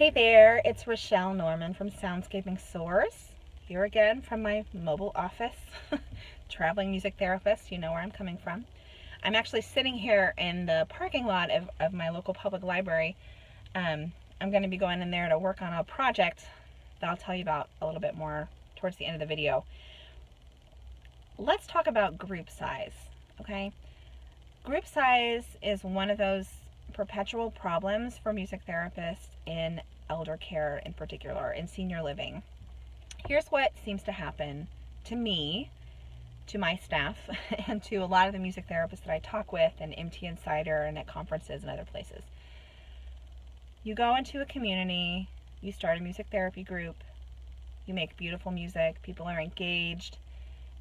Hey there, it's Rochelle Norman from Soundscaping Source. Here again from my mobile office. Traveling music therapist, you know where I'm coming from. I'm actually sitting here in the parking lot of my local public library. I'm going to be going in there to work on a project that I'll tell you about a little bit more towards the end of the video. Let's talk about group size, okay? Group size is one of those perpetual problems for music therapists in elder care in particular, in senior living. Here's what seems to happen to me, to my staff, and to a lot of the music therapists that I talk with in MT Insider and at conferences and other places. You go into a community, you start a music therapy group, you make beautiful music, people are engaged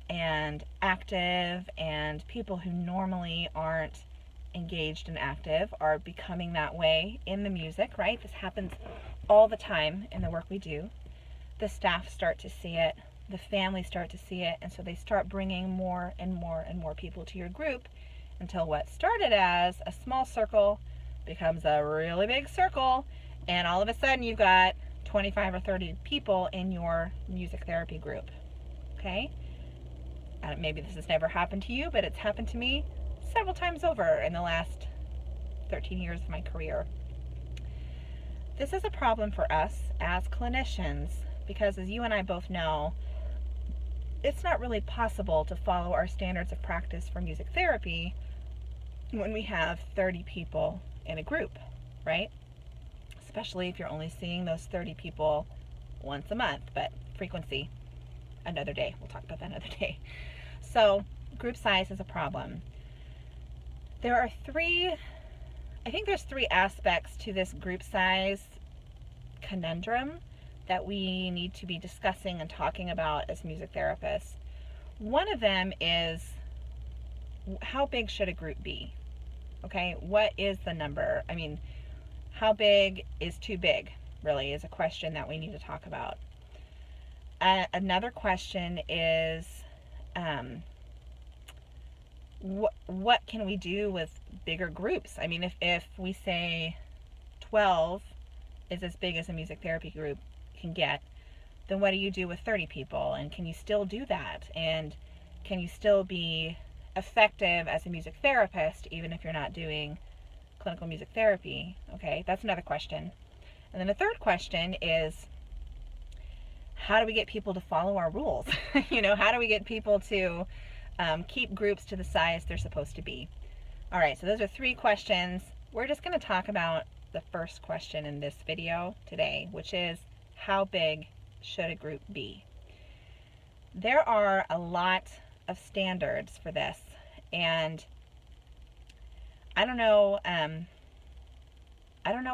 and active, and people who normally aren't engaged and active are becoming that way in the music, right? This happens all the time in the work we do. The staff start to see it, the families start to see it, and so they start bringing more and more and more people to your group until what started as a small circle becomes a really big circle, and all of a sudden you've got 25 or 30 people in your music therapy group, okay? Maybe this has never happened to you, but it's happened to me several times over in the last 13 years of my career. This is a problem for us as clinicians because, as you and I both know, it's not really possible to follow our standards of practice for music therapy when we have 30 people in a group, right? Especially if you're only seeing those 30 people once a month, but frequency, another day. We'll talk about that another day. So, group size is a problem. There are three aspects to this group size conundrum that we need to be discussing and talking about as music therapists. One of them is, how big should a group be? Okay, what is the number? I mean, how big is too big, really, is a question that we need to talk about. Another question is, what can we do with bigger groups? I mean, if we say 12 is as big as a music therapy group can get, then what do you do with 30 people? And can you still do that? And can you still be effective as a music therapist even if you're not doing clinical music therapy? Okay, that's another question. And then the third question is, how do we get people to follow our rules? How do we get people to keep groups to the size they're supposed to be? All right, so those are three questions. We're just going to talk about the first question in this video today, which is, how big should a group be? There are a lot of standards for this, and I don't know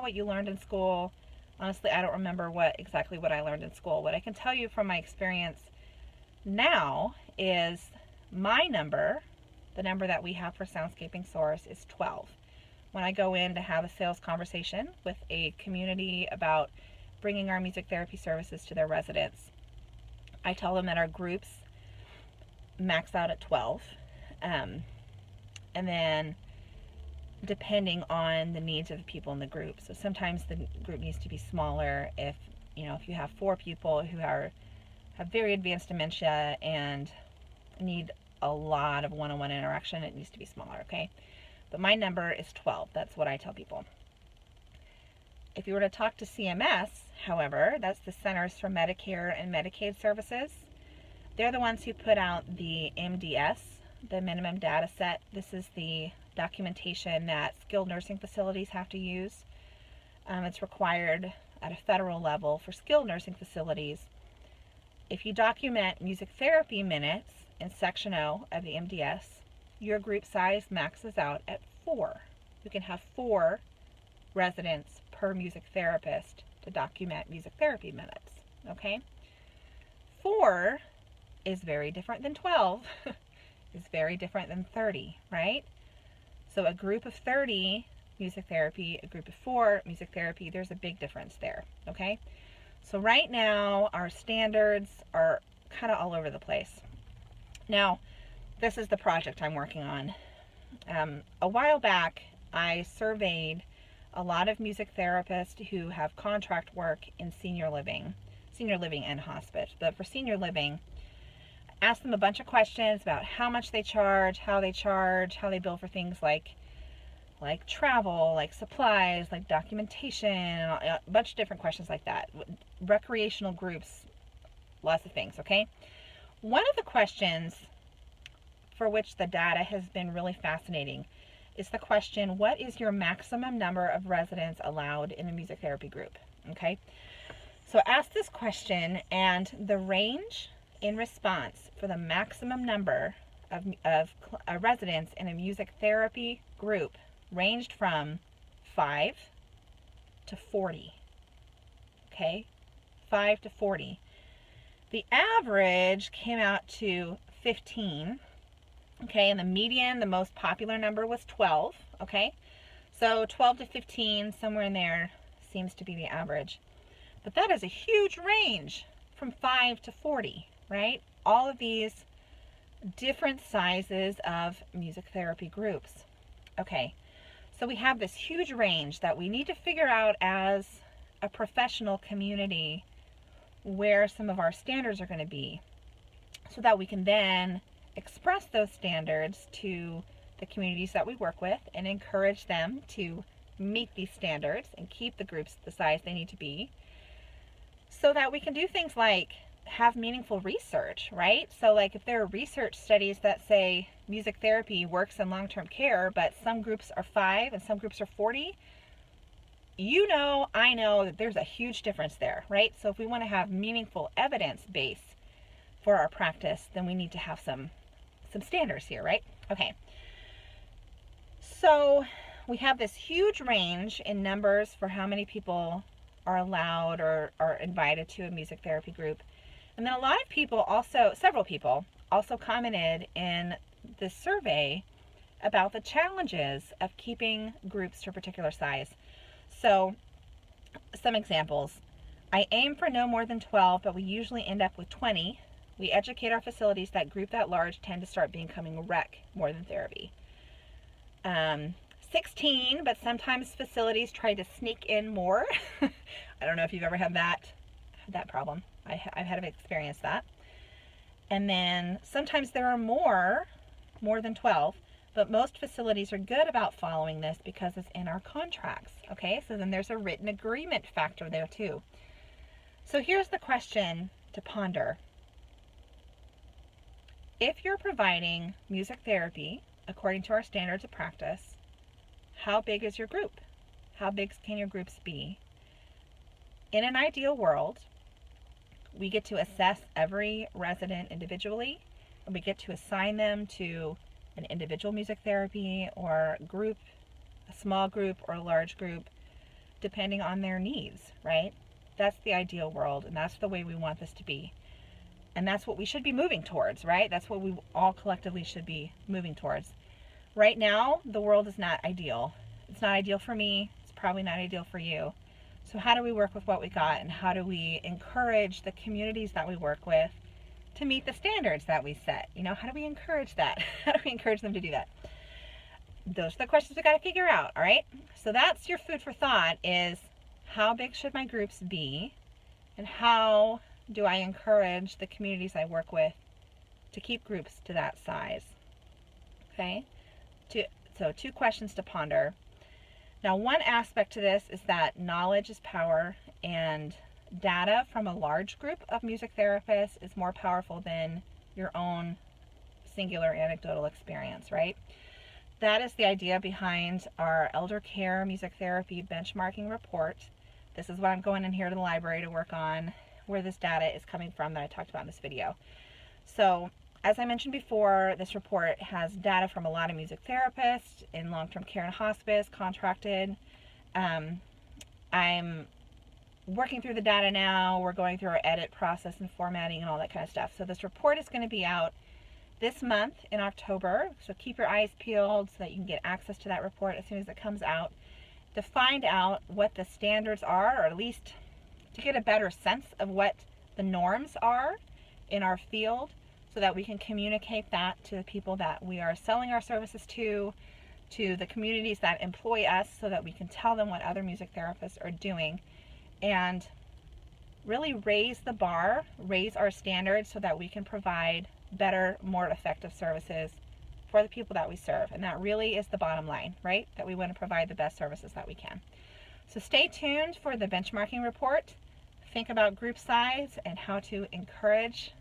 what you learned in school. Honestly, I don't remember exactly what I learned in school. What I can tell you from my experience now is my number, the number that we have for Soundscaping Source, is 12. When I go in to have a sales conversation with a community about bringing our music therapy services to their residents, I tell them that our groups max out at 12. And then depending on the needs of the people in the group. So sometimes the group needs to be smaller if you have 4 people who have very advanced dementia and need a lot of one-on-one interaction, it needs to be smaller, okay? But my number is 12. That's what I tell people. If you were to talk to CMS, however, that's the Centers for Medicare and Medicaid Services. They're the ones who put out the MDS, the minimum data set. This is the documentation that skilled nursing facilities have to use. It's required at a federal level for skilled nursing facilities. If you document music therapy minutes in Section O of the MDS, your group size maxes out at 4. You can have 4 residents per music therapist to document music therapy minutes, okay? 4 is very different than 12, is very different than 30, right? So a group of 30 music therapy, a group of 4 music therapy, there's a big difference there, okay? So right now, our standards are kind of all over the place. Now, this is the project I'm working on. A while back, I surveyed a lot of music therapists who have contract work in senior living and hospice. But for senior living, ask them a bunch of questions about how much they charge, how they bill for things like travel, like supplies, like documentation, a bunch of different questions like that. Recreational groups, lots of things, okay? One of the questions for which the data has been really fascinating is the question, what is your maximum number of residents allowed in a music therapy group? Okay, so ask this question, and the range in response for the maximum number of residents in a music therapy group ranged from 5 to 40. Okay, 5 to 40. The average came out to 15. Okay, and the median, the most popular number, was 12. Okay, so 12 to 15, somewhere in there, seems to be the average. But that is a huge range from 5 to 40, right? All of these different sizes of music therapy groups. Okay, so we have this huge range that we need to figure out as a professional community where some of our standards are going to be, so that we can then express those standards to the communities that we work with and encourage them to meet these standards and keep the groups the size they need to be, so that we can do things like have meaningful research, right? So like if there are research studies that say music therapy works in long-term care, but some groups are 5 and some groups are 40, you know, I know that there's a huge difference there, right? So if we want to have meaningful evidence base for our practice, then we need to have some standards here, right? Okay. So we have this huge range in numbers for how many people are allowed or are invited to a music therapy group. And then a lot of people several people also commented in this survey about the challenges of keeping groups to a particular size. So some examples. I aim for no more than 12, but we usually end up with 20. We educate our facilities that group that large tend to start becoming a rec more than therapy. 16, but sometimes facilities try to sneak in more. I don't know if you've ever had that problem. I've had to experience that. And then sometimes there are more than 12, but most facilities are good about following this because it's in our contracts. Okay, so then there's a written agreement factor there too. So here's the question to ponder. If you're providing music therapy according to our standards of practice, how big is your group? How big can your groups be? In an ideal world, we get to assess every resident individually, and we get to assign them to an individual music therapy or group, a small group or a large group, depending on their needs, right? That's the ideal world, and that's the way we want this to be. And that's what we should be moving towards, right? That's what we all collectively should be moving towards. Right now, the world is not ideal. It's not ideal for me. It's probably not ideal for you. So how do we work with what we got, and how do we encourage the communities that we work with to meet the standards that we set? You know, how do we encourage that? How do we encourage them to do that? Those are the questions we got to figure out, all right? So that's your food for thought, is how big should my groups be, and how do I encourage the communities I work with to keep groups to that size? Okay, so 2 questions to ponder. Now, one aspect to this is that knowledge is power, and data from a large group of music therapists is more powerful than your own singular anecdotal experience, right? That is the idea behind our elder care music therapy benchmarking report. This is what I'm going in here to the library to work on, where this data is coming from that I talked about in this video. So as I mentioned before, this report has data from a lot of music therapists in long-term care and hospice, contracted. I'm working through the data now. We're going through our edit process and formatting and all that kind of stuff. So this report is going to be out this month in October. So keep your eyes peeled so that you can get access to that report as soon as it comes out, to find out what the standards are, or at least to get a better sense of what the norms are in our field, so that we can communicate that to the people that we are selling our services to, to the communities that employ us so that we can tell them what other music therapists are doing, and really raise the bar, raise our standards so that we can provide better, more effective services for the people that we serve. And that really is the bottom line, right? That we want to provide the best services that we can. So stay tuned for the benchmarking report. Think about group size and how to encourage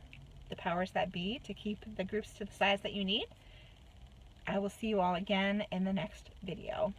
the powers that be to keep the groups to the size that you need. I will see you all again in the next video.